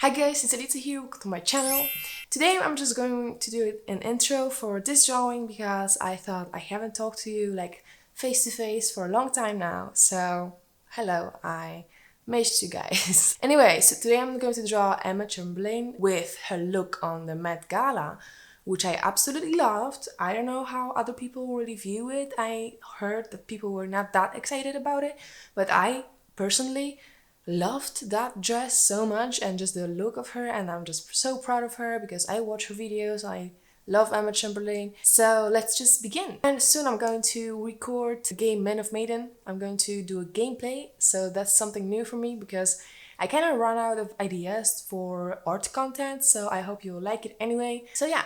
Hi guys, it's Alicja here, welcome to my channel. Today I'm just going to do an intro for this drawing because I thought I haven't talked to you like face to face for a long time now. So, hello, I missed you guys. Anyway, so today I'm going to draw Emma Chamberlain with her look on the Met Gala, which I absolutely loved. I don't know how other people really view it. I heard that people were not that excited about it, but I personally loved that dress so much and just the look of her, and I'm just so proud of her because I watch her videos. I love Emma Chamberlain. So let's just begin. And soon I'm going to record the game Men of Maiden. I'm going to do a gameplay, so that's something new for me because I kind of run out of ideas for art content, so I hope you'll like it anyway. So yeah,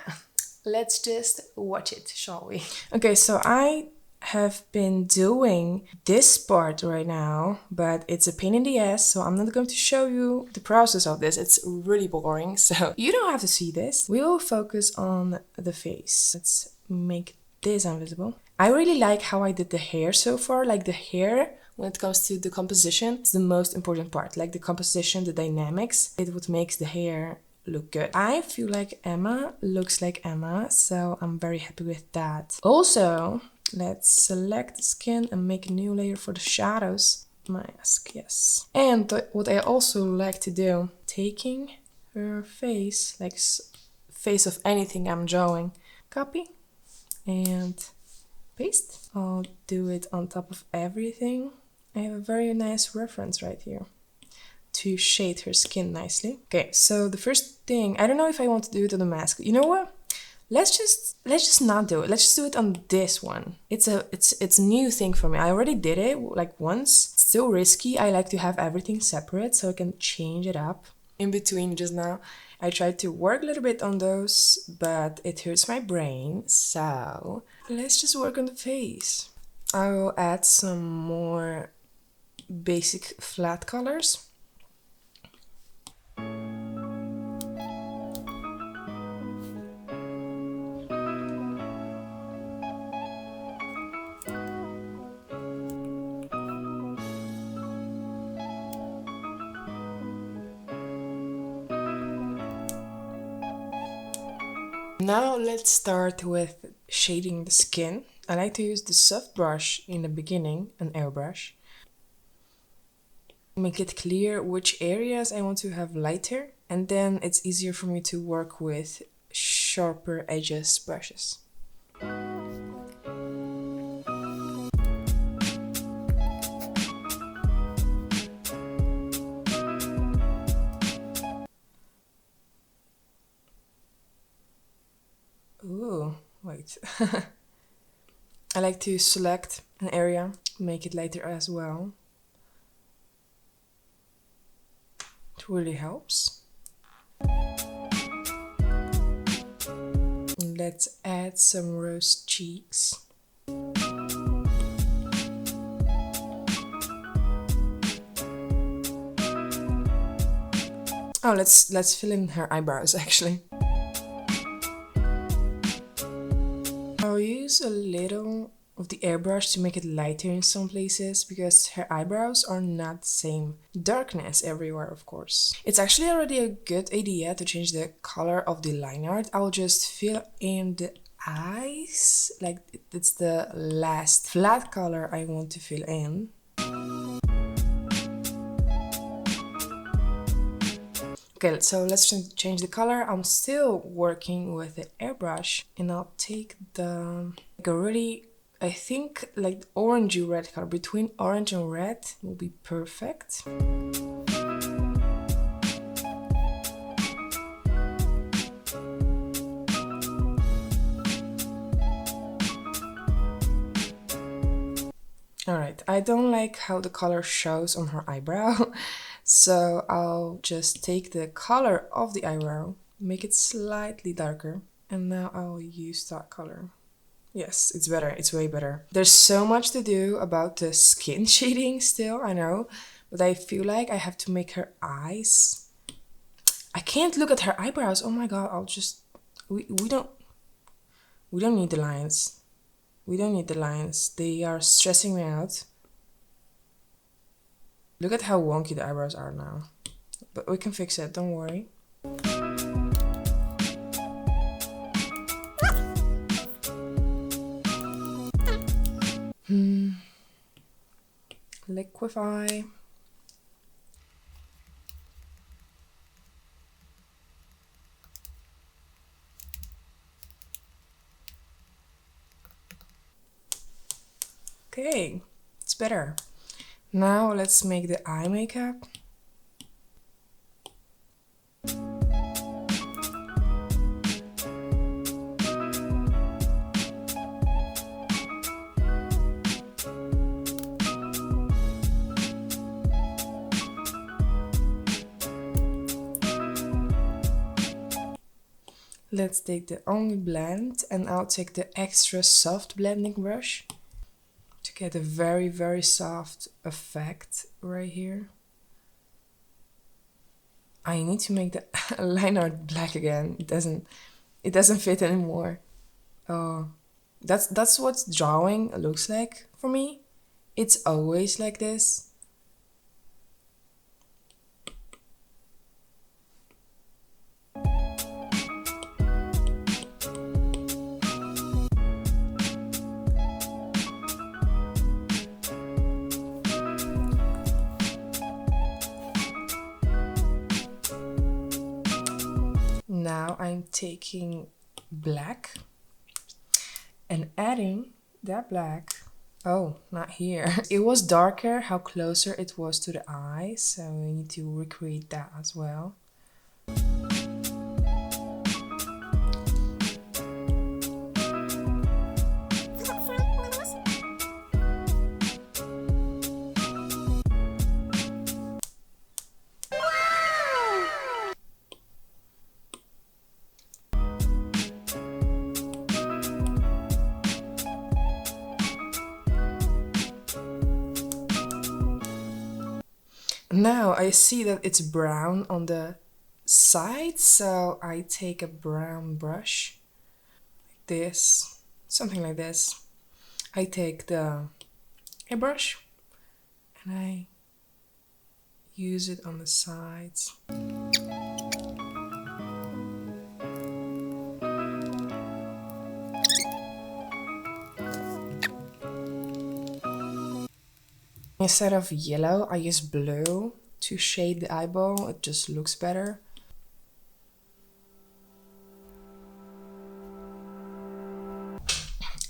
let's just watch it, shall we? Okay, so I have been doing this part right now, but it's a pain in the ass, so I'm not going to show you the process of this. It's really boring, so you don't have to see this. We will focus on the face. Let's make this invisible. I really like how I did the hair so far. Like the hair, when it comes to the composition, is the most important part. Like the composition, the dynamics, it what makes the hair look good. I feel like Emma looks like Emma, so I'm very happy with that. Also, let's select the skin and make a new layer for the shadows. Mask, yes. And what I also like to do, taking her face, like face of anything I'm drawing, copy and paste. I'll do it on top of everything. I have a very nice reference right here to shade her skin nicely. Okay, so the first thing, I don't know if I want to do it on the mask. You know what? Let's just not do it. Let's just do it on this one. It's a new thing for me. I already did it like once. It's still risky. I like to have everything separate so I can change it up. In between just now, I tried to work a little bit on those, but it hurts my brain. So let's just work on the face. I will add some more basic flat colors. Now let's start with shading the skin. I like to use the soft brush in the beginning, an airbrush. Make it clear which areas I want to have lighter, and then it's easier for me to work with sharper edges brushes. Ooh, wait. I like to select an area, make it lighter as well. It really helps. Let's add some rose cheeks. Oh, let's fill in her eyebrows actually. I'll use a little of the airbrush to make it lighter in some places because her eyebrows are not the same darkness everywhere, of course. It's actually already a good idea to change the color of the line art. I'll just fill in the eyes, like it's the last flat color I want to fill in. Okay, so let's change the color. I'm still working with the airbrush, and I'll take the like a really, I think like orangey red color. Between orange and red will be perfect. Alright, I don't like how the color shows on her eyebrow, so I'll just take the color of the eyebrow, make it slightly darker, and now I'll use that color. Yes, it's better, it's way better. There's so much to do about the skin shading still, I know, but I feel like I have to make her eyes. I can't look at her eyebrows, oh my god, I'll just, we don't need the lines. We don't need the lines. They are stressing me out. Look at how wonky the eyebrows are now. but we can fix it, don't worry. Liquify. Okay, it's better. Now let's make the eye makeup. Let's take the only blend, and I'll take the extra soft blending brush to get a very, very soft effect right here. I need to make the line art black again. It doesn't fit anymore. Oh, that's what drawing looks like for me. It's always like this. Now I'm taking black and adding that black. Oh, not here. It was darker how closer it was to the eye, so we need to recreate that as well. Now I see that it's brown on the side, so I take a brown brush, like this, something like this. I take the airbrush and I use it on the sides. Instead of yellow, I use blue to shade the eyeball. It just looks better.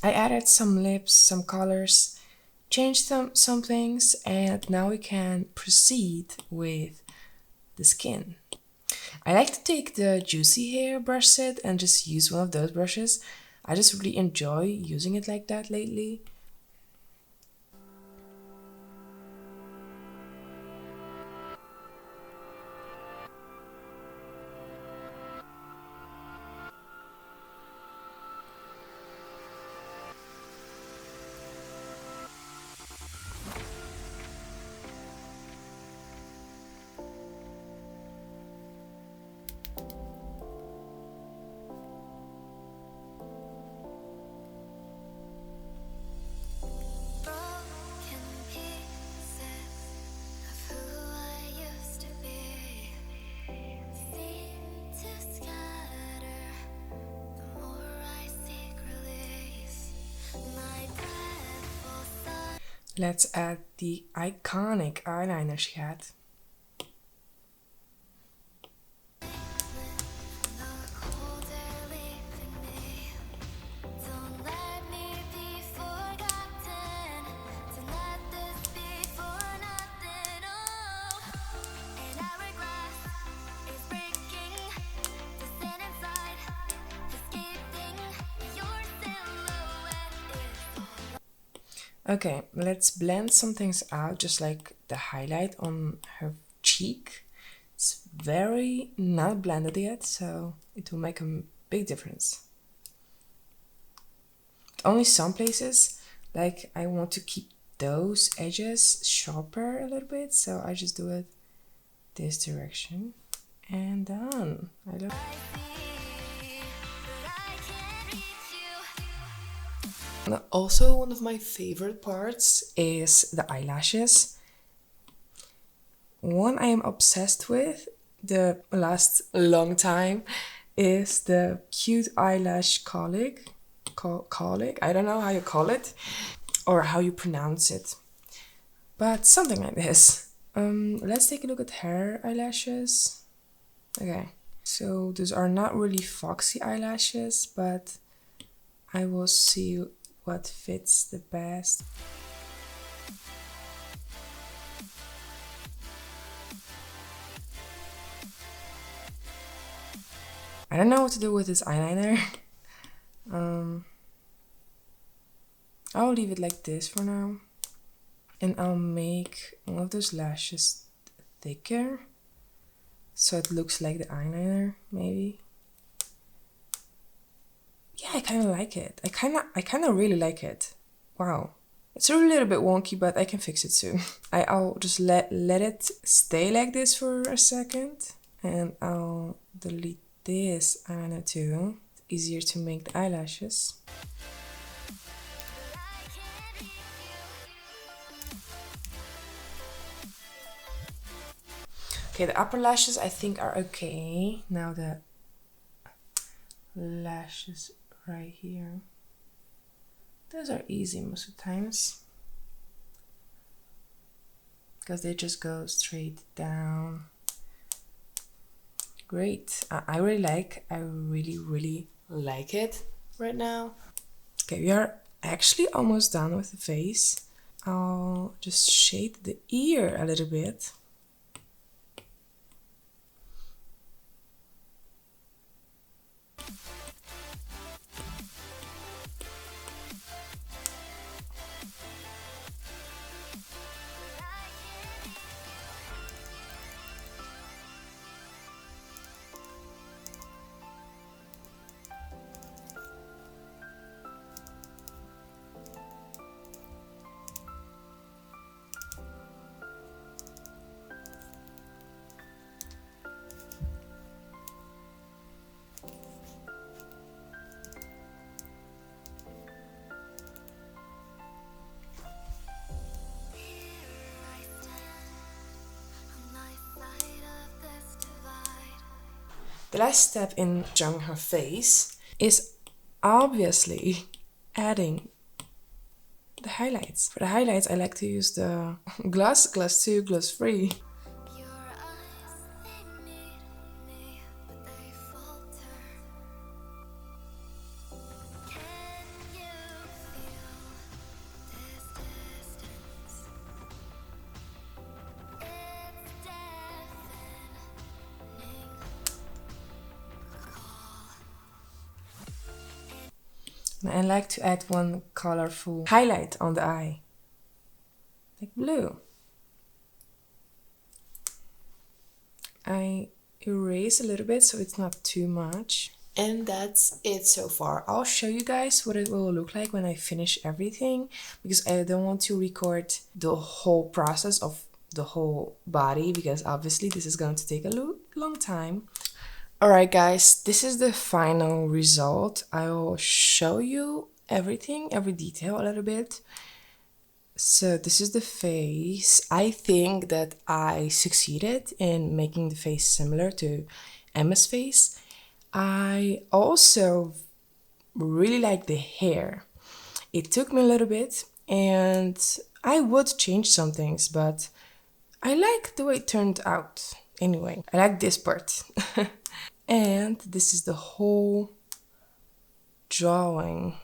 I added some lips, some colors, changed some things, and now we can proceed with the skin. I like to take the juicy hair brush set and just use one of those brushes. I just really enjoy using it like that lately. Let's add the iconic eyeliner she had. Okay, let's blend some things out, just like the highlight on her cheek. It's very not blended yet, so it will make a big difference. Only some places, like I want to keep those edges sharper a little bit, so I just do it this direction and done. I love Also, one of my favorite parts is the eyelashes. One I am obsessed with the last long time is the cute eyelash colic. Colic? I don't know how you call it or how you pronounce it, but something like this. Let's take a look at her eyelashes. Okay, so those are not really foxy eyelashes, but I will see what fits the best. I don't know what to do with this eyeliner. I'll leave it like this for now. And I'll make one of those lashes thicker, so it looks like the eyeliner, maybe. Yeah, I kind of like it. I kind of really like it. Wow. It's a little bit wonky, but I can fix it soon. I'll just let it stay like this for a second. And I'll delete this eyeliner too. It's easier to make the eyelashes. Okay, the upper lashes I think are okay. Now the lashes right here. Those are easy most of the times, because they just go straight down. Great. I really like it right now. Okay, we are actually almost done with the face. I'll just shade the ear a little bit. The last step in drawing her face is obviously adding the highlights. For the highlights, I like to use the gloss 2, gloss free. And I like to add one colorful highlight on the eye, like blue. I erase a little bit so it's not too much. And that's it so far. I'll show you guys what it will look like when I finish everything, because I don't want to record the whole process of the whole body, because obviously this is going to take a long time. Alright guys, this is the final result. I will show you everything, every detail a little bit. So this is the face. I think that I succeeded in making the face similar to Emma's face. I also really like the hair. It took me a little bit and I would change some things, but I like the way it turned out. Anyway, I like this part. And this is the whole drawing.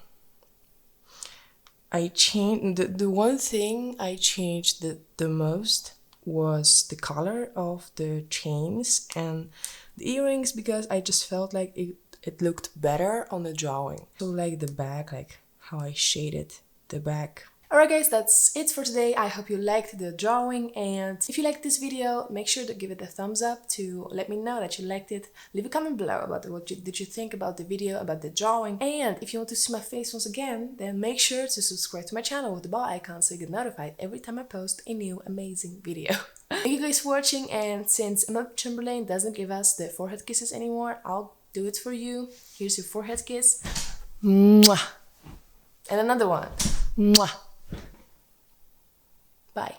I changed, the one thing I changed the most was the color of the chains and the earrings, because I just felt like it looked better on the drawing. So like the back, like how I shaded the back. Alright guys, that's it for today. I hope you liked the drawing, and if you liked this video, make sure to give it a thumbs up to let me know that you liked it. Leave a comment below about what did you think about the video, about the drawing, and if you want to see my face once again, then make sure to subscribe to my channel with the bell icon so you get notified every time I post a new amazing video. Thank you guys for watching, and since Chamberlain doesn't give us the forehead kisses anymore, I'll do it for you. Here's your forehead kiss. Mwah! And another one. Mwah! Bye.